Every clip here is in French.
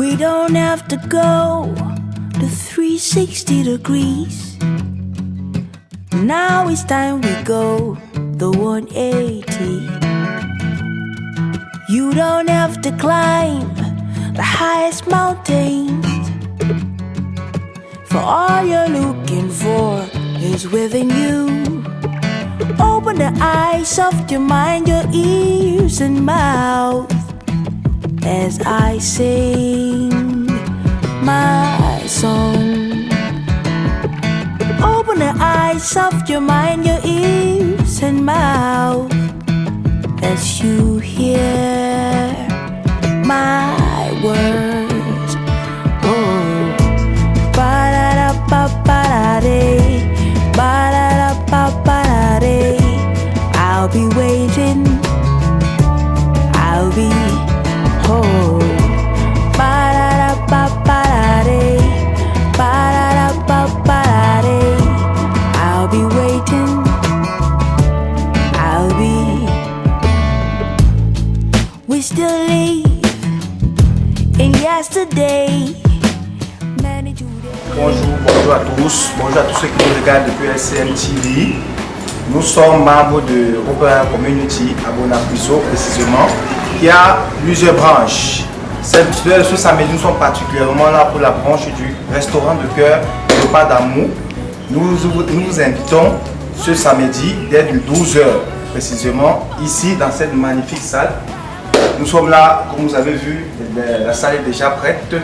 We don't have to go to 360 degrees. Now it's time we go the 180. You don't have to climb the highest mountains, for all you're looking for is within you. Open the eyes of your mind, your ears and mouth, as I sing my song. Open the eyes of your mind, your ears and mouth, as you hear my words. Oh, ba-da-da-ba-ba-da-dee, ba-da-da-ba-ba-da-dee. I'll be waiting, I'll be home. Ba-da-da-ba-ba-da-dee, ba-da-da-ba-ba-da-dee. I'll be waiting, I'll be. We still live in yesterday. Bonjour à tous. Bonjour à tous ceux qui nous regardent depuis LCM TV. Nous sommes membres de Open Community à Bonapuiso précisément, qui a plusieurs branches. Ce samedi, nous sommes particulièrement là pour la branche du restaurant de cœur Repas d'amour. Nous vous invitons ce samedi dès 12h précisément ici dans cette magnifique salle. Nous sommes là, comme vous avez vu, la salle est déjà prête.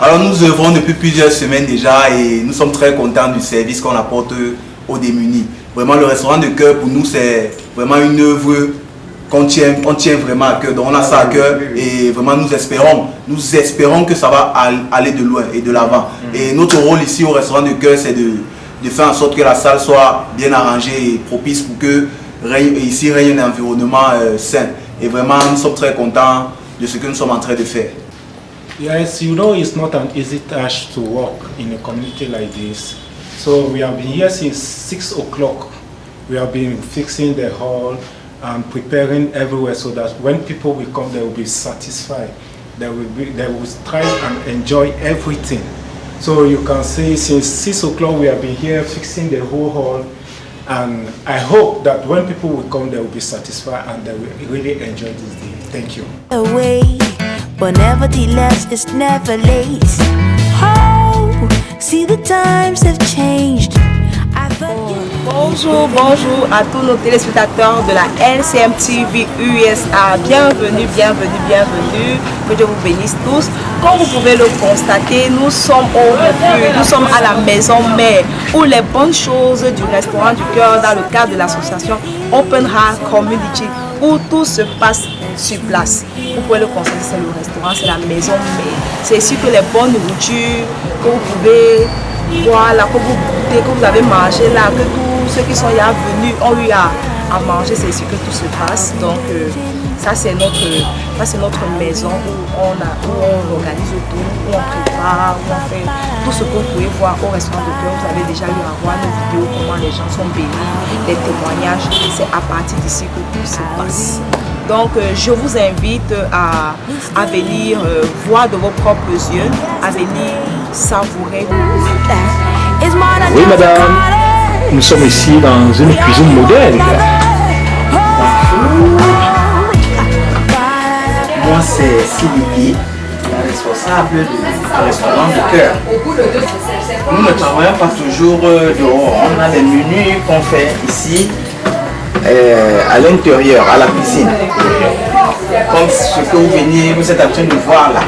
Alors nous œuvrons depuis plusieurs semaines déjà et nous sommes très contents du service qu'on apporte aux démunis. Vraiment le restaurant de cœur pour nous c'est vraiment une œuvre qu'on tient vraiment à cœur. Donc on a ça à cœur et vraiment nous espérons que ça va aller de loin et de l'avant. Et notre rôle ici au restaurant de cœur c'est de faire en sorte que la salle soit bien arrangée et propice pour que ici règne un environnement sain. Et vraiment nous sommes très contents de ce que nous sommes en train de faire. Yes, you know it's not an easy task to work in a community like this. So we have been here since 6 o'clock. We have been fixing the hall and preparing everywhere so that when people will come, they will be satisfied. They will try and enjoy everything. So you can see since 6 o'clock we have been here fixing the whole hall. And I hope that when people will come, they will be satisfied and they will really enjoy this day. Thank you. Away, but nevertheless, it's never late. Oh, see the times have changed. Bonjour à tous nos téléspectateurs de la LCM TV USA. Bienvenue. Que Dieu vous bénisse tous. Comme vous pouvez le constater, nous sommes au refuge, nous sommes à la maison mère où les bonnes choses du restaurant du cœur dans le cadre de l'association Open Heart Community où tout se passe sur place. Vous pouvez le constater, c'est le restaurant, c'est la maison mère. C'est ici que les bonnes nourritures que vous pouvez voir là, que vous goûtez, que vous avez mangé là, que tous ceux qui sont là venus ont eu à manger, c'est ici que tout se passe. Donc ça c'est notre maison où on organise tout, où on prépare, où on fait tout ce que vous pouvez voir au restaurant de cœur. Vous avez déjà eu à voir nos vidéos, comment les gens sont bénis, les témoignages. C'est à partir d'ici que tout se passe. Donc je vous invite à venir voir de vos propres yeux, à venir savourer. Oui madame, nous sommes ici dans une cuisine moderne. Moi c'est Sylvie, la responsable du restaurant de cœur. Nous ne travaillons pas toujours dehors, on a les menus qu'on fait ici à l'intérieur, à la cuisine. Comme ce que vous êtes en train de voir là.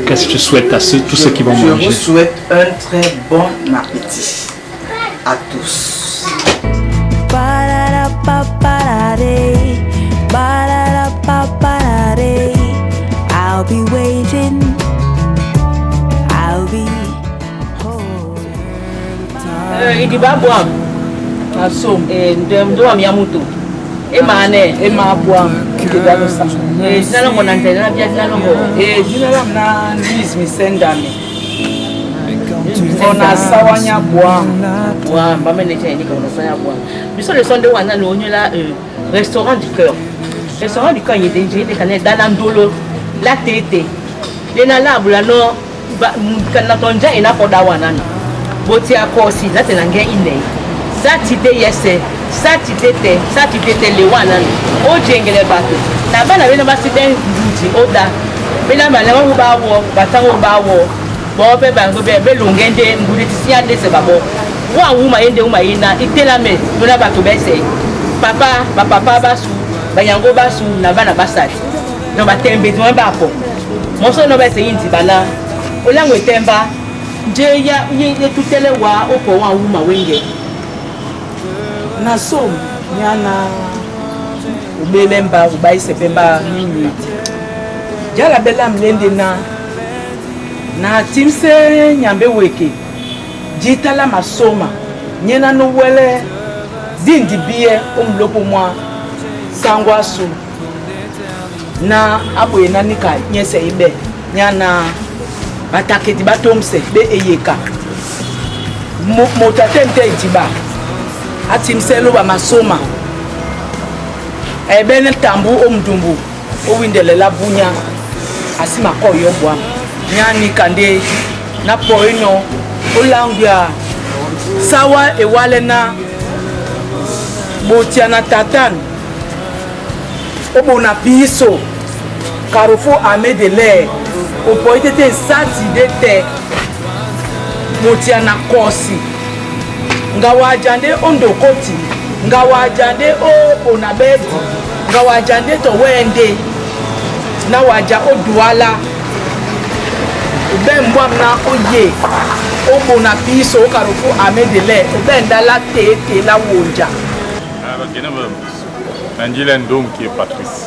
Qu'est-ce que tu souhaites à tous ceux qui vont manger? Je vous souhaite un très bon appétit à tous. I'll be waiting, I'll be home. Idibabwa asom ndemdo amiamuto emane emabwa ndibalo sa dinalo mona ndela bya dinalo ngo dinalo na Louise Misendame ona sawanya bwa mbamene tene ko sawanya bwa biso le sonde wana no nyola restaurant du cœur. Restaurant du cœur il est déjà dans Landolo la tété ena la bulano kana tonja ena poda wanana boti akosi nate nange ine Saturday yese Saturday le wanana o jengele bato na bana bena basite nduti oda bena bana wo ba wo batango ba wo bo pe bango be lungende ngudi tisia de se babo wa wuma yende wuma ina itelame dona bato bese papa basu bayango basu na bana basati no batembe to bapo moso no bese yindi bana olango etemba je ya ye tutele wa opo wa wuma wenge na som nyana ubelemba ubaise pemba nini jala bela mlende na timse nyambe weke jitala masoma nyena no wele zindi bie omloko mwa sangwa su na apo enanika nyese ibe nyana bataketi batomse be eyeka motatente itiba atimselo ba masoma ebene tambu omdumbu owindele la bunya asima koyo bwa nyani kande na poino olangya sawa ewale na botiana tatan obona piso Carrefour Armée de l'air au poitete Saturday te motiana kosi ngawajande ondokoti ngawajande o onabedi ngawajande to wende na waja oduala ube mbwamna oye obona piso Carrefour Armée de l'air ube ndala tete la wonja Angela Ndom qui est Patrice.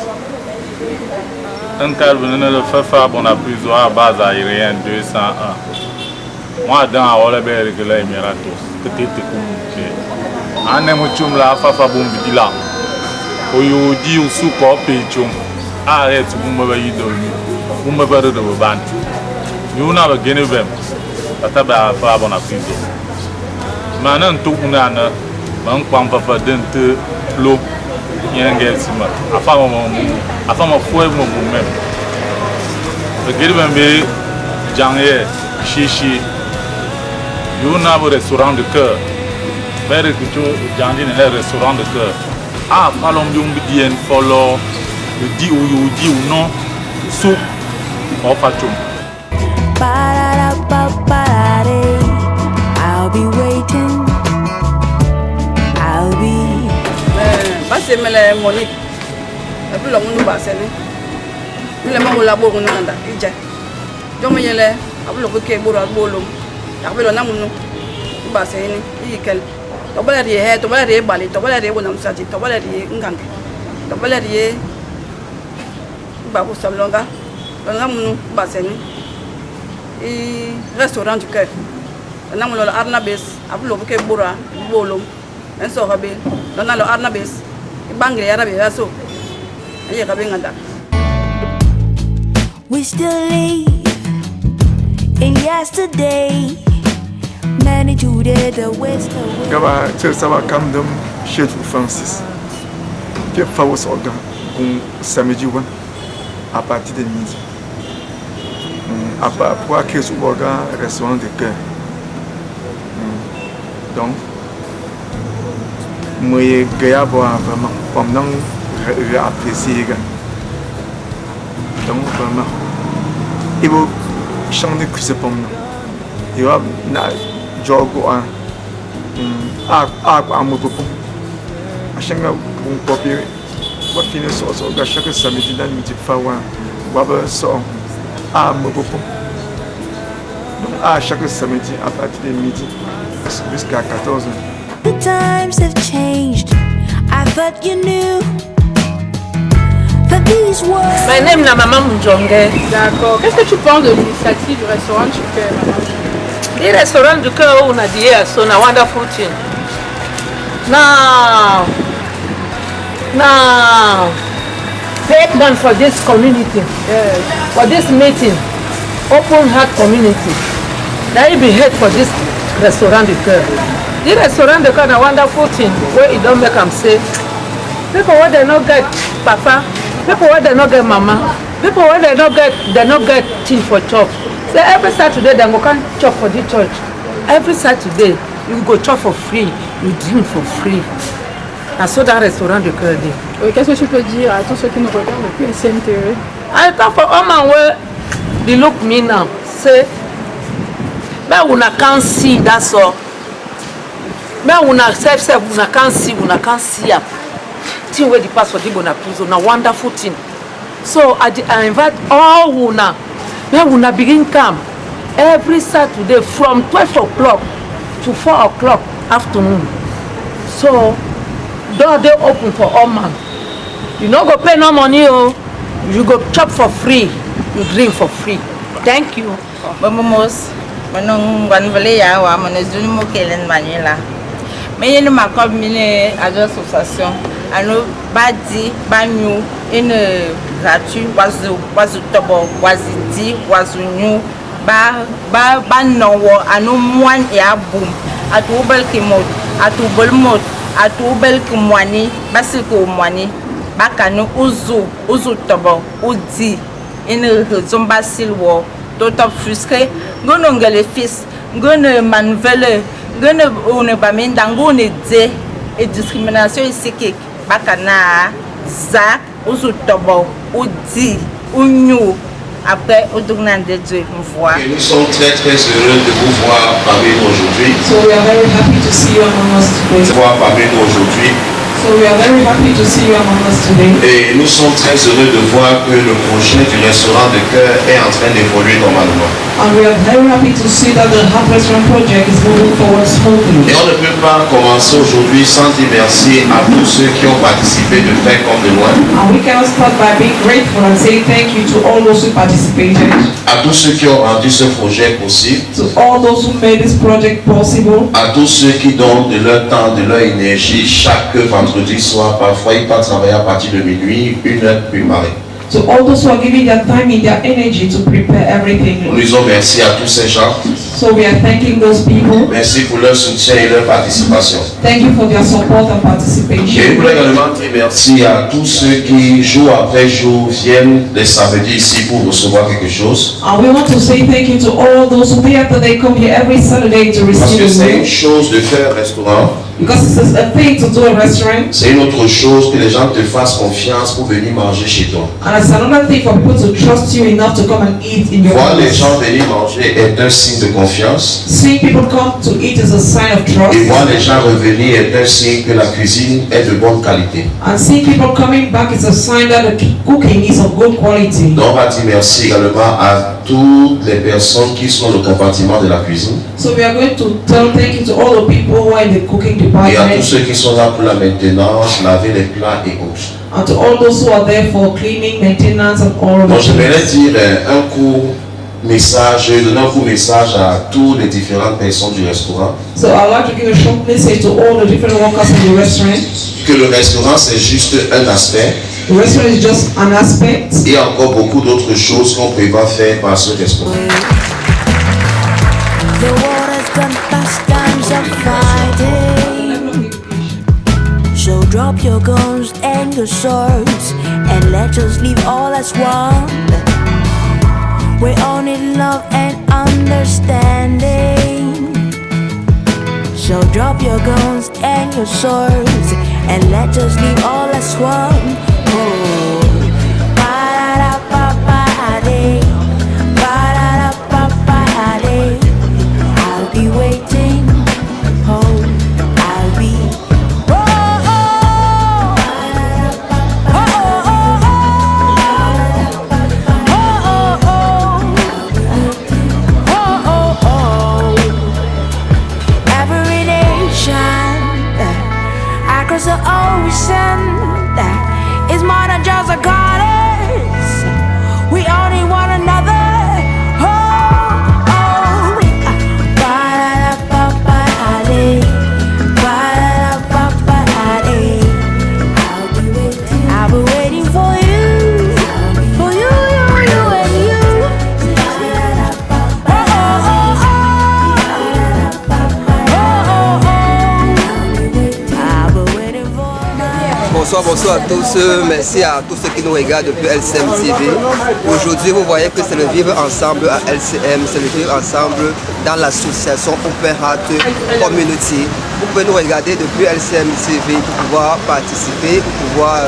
Intervenant le FFA, on a besoin à base aérienne 201. Moi, dans la Olebel, que là, Emiratos, que tu es communiqué. En émotion, la FFA, bon, dit là. Oyodi, ou sous copé, chum. Arrête, vous m'avez dit, vous m'avez dit de vos bandes. Nous n'avons pas gagné même. La table à FFA, on a pris. Maintenant, tout le monde a un peu de l'eau. Yengesima afama foi mo même le guerbe jangé chichi yuna au restaurant de cœur vers que jangé le restaurant de cœur ah falom yum bien follow le dit ou non soup au fatum I'll be waiting, I'll be c'est mele Monique et puis le monde passe le monde la bourre nanda ija jomo yele abulo ko ke boro bolo abelo namuno passe ni ikel to bala rie to bala rie bali to bala rie wona msaji to bala rie ngange to bala rie babu sablonga namuno passe ni i restaurant du cœur namuno la arnabes abulo ko ke boro bolo en so habe dona lo arnabes we still live in yesterday. Many to the west. Gaba ça va comme dem chez Francis. Que faus organ com samedi one à partir de midi. À part pour que ce organ restaurant de cœur. Donc moi gaya boa vraiment comme non apprécier donc vraiment il faut changer que c'est pour nous il va na jogo a mo popo a chaque bon copier va finir sur chaque samedi dans midi fawa va so a mo popo donc à chaque samedi à partir de midi jusqu'à 14h. The times have changed. I thought you knew that these words. My name is Maman Mjonge. D'accord. Qu'est-ce que tu penses de l'initiative du restaurant du cœur, Maman? Le restaurant du cœur, on a dit, c'est un wonderful thing. Now, take one for this community, for this meeting, open heart community. That will be head for this restaurant du cœur. The restaurant the kind of wonderful thing where it don't make them say people what they not get papa, people what they not get mama, People when they not get thing for chop. So every Saturday they go can chop for the church. Every Saturday you go chop for free, you drink for free. And so that restaurant de cœur dit. Oui, qu'est-ce que tu peux dire à tous ceux qui nous regardent depuis SMTV? I talk for all my way. They look me now. Say, but una can't see. That's all. But una self, una can't see. Una can't see. Thing where the passport they gonna prison. A wonderful thing. So I invite all una. But una begin come every Saturday from 12 o'clock to 4 o'clock afternoon. So door they open for all man. You no go pay no money. Oh, you go chop for free. You drink for free. Thank you. Vamos, manong ganvale ya wa manezuni mo kelen Manila. Mais il m'a comme une association. Alors badi banyu une gratuit wazu tobo wazidi wazunyu ba nowo anu mwan ya boom atubel kimot atubel mot atubel kimwani basiko mwani bakanu uzu tobo udi une zomba silwo d'autres frustrés gono ngale fils gono manvele gono one baminda ngone de et discrimination ici bakana za uzu tobo udi unyu après odugnan de Dieu me voir. Nous sommes très heureux de vous voir parmi nous aujourd'hui. So we are very happy to see you among us today. Voir parmi nous aujourd'hui. So we are very happy to see you among us today. Et nous sommes très heureux de voir que le projet du restaurant de cœur est en train d'évoluer normalement. And we are very happy to see that the Heart Restaurant project is moving forward smoothly. Et on ne peut pas commencer aujourd'hui sans dire merci à tous ceux qui ont participé de près comme de loin. And we cannot start by being grateful and say thank you to all those who participated. À tous ceux qui ont rendu ce projet possible. To all those who made this project possible. À tous ceux qui donnent de leur temps, de leur énergie chaque vendredi soir. Parfois ils partent travailler à partir de minuit, 1h préparée. To all those who are giving their time and their energy to prepare everything. Nous disons merci à tous ces gens. So we are thanking those people. Merci pour leur soutien et leur participation. Thank you for their support and participation. Et je voulais également dire merci à tous ceux qui jour après jour viennent les samedis ici pour recevoir quelque chose. And we want to say thank you to all those who day after they come here every Saturday to receive. Parce que c'est une chose de faire un restaurant. Because it's a thing to do a restaurant. C'est une autre chose que les gens te fassent confiance pour venir manger chez toi. And it's another thing for people to trust you enough to come and eat in your Voir house. les gens venir manger est un signe de confiance. Seeing people come to eat is a sign of trust. Et voir les gens revenir est un signe que la cuisine est de bonne qualité. And seeing people coming back is a sign that the cooking is of good quality. Donc on va dire merci également à toutes les personnes qui sont dans le compartiment de la cuisine. So we are going to tell thank you to all the people who are in the cooking department. Et à tous ceux qui sont là pour la maintenance, laver les plats et autres. And to all those who are there for cleaning, maintenance and all of Donc that. je voudrais dire un court message, donner un court message à toutes les différentes personnes du restaurant. So I'd like to give a short message to all the different workers in the restaurant. Que le restaurant c'est juste un aspect. The restaurant is just an aspect. Il y a encore beaucoup d'autres choses qu'on prévoit faire par ce restaurant. The water's gone past times of fighting. So drop your guns and your swords and let us live all as one. We all need love and understanding. So drop your guns and your swords and let us live all as one. Oh. Ba-da-da-ba-ba-da-dee. Ba-da-da-ba-ba-da-dee. I'll be waiting. Oh, I'll be. Oh, oh, oh, oh, oh, oh, oh. Every nation across the ocean Bonsoir à tous. Merci à tous ceux qui nous regardent depuis LCM TV. Aujourd'hui, vous voyez que c'est le vivre ensemble à LCM, c'est le vivre ensemble dans l'association Open Heart Community. Vous pouvez nous regarder depuis LCM TV pour pouvoir participer, pour pouvoir,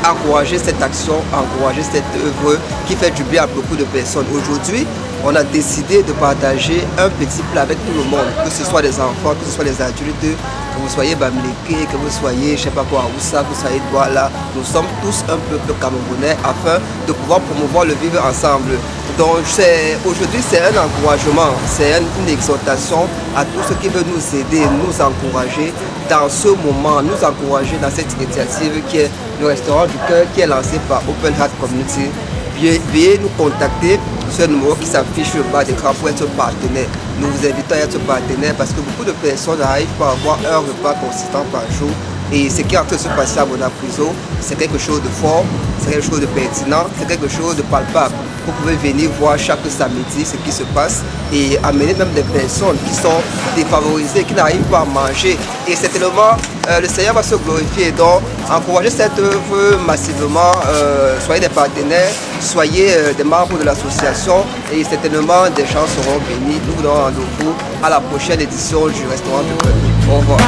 encourager cette action, encourager cette œuvre qui fait du bien à beaucoup de personnes. Aujourd'hui, on a décidé de partager un petit plat avec tout le monde, que ce soit des enfants, que ce soit des adultes, que vous soyez Bamileke, que vous soyez, je ne sais pas quoi, Oussa, que vous soyez Douala. Nous sommes tous un peuple camerounais afin de pouvoir promouvoir le vivre ensemble. Donc aujourd'hui c'est un encouragement, c'est une exhortation à tous ceux qui veulent nous aider, nous encourager dans ce moment, nous encourager dans cette initiative qui est le restaurant du cœur qui est lancé par Open Heart Community. Veuillez nous contacter sur le numéro qui s'affiche au bas d'écran pour être partenaire. Nous vous invitons à être partenaire parce que beaucoup de personnes n'arrivent pas à avoir un repas consistant par jour. Et ce qui est en train de se passer à Bonapriso, c'est quelque chose de fort, c'est quelque chose de pertinent, c'est quelque chose de palpable. Vous pouvez venir voir chaque samedi ce qui se passe et amener même des personnes qui sont défavorisées, qui n'arrivent pas à manger. Et certainement, le Seigneur va se glorifier. Donc, encouragez cette œuvre massivement, soyez des partenaires, soyez des membres de l'association et certainement des gens seront bénis. Nous vous donnons rendez-vous à la prochaine édition du restaurant du peuple. Au revoir.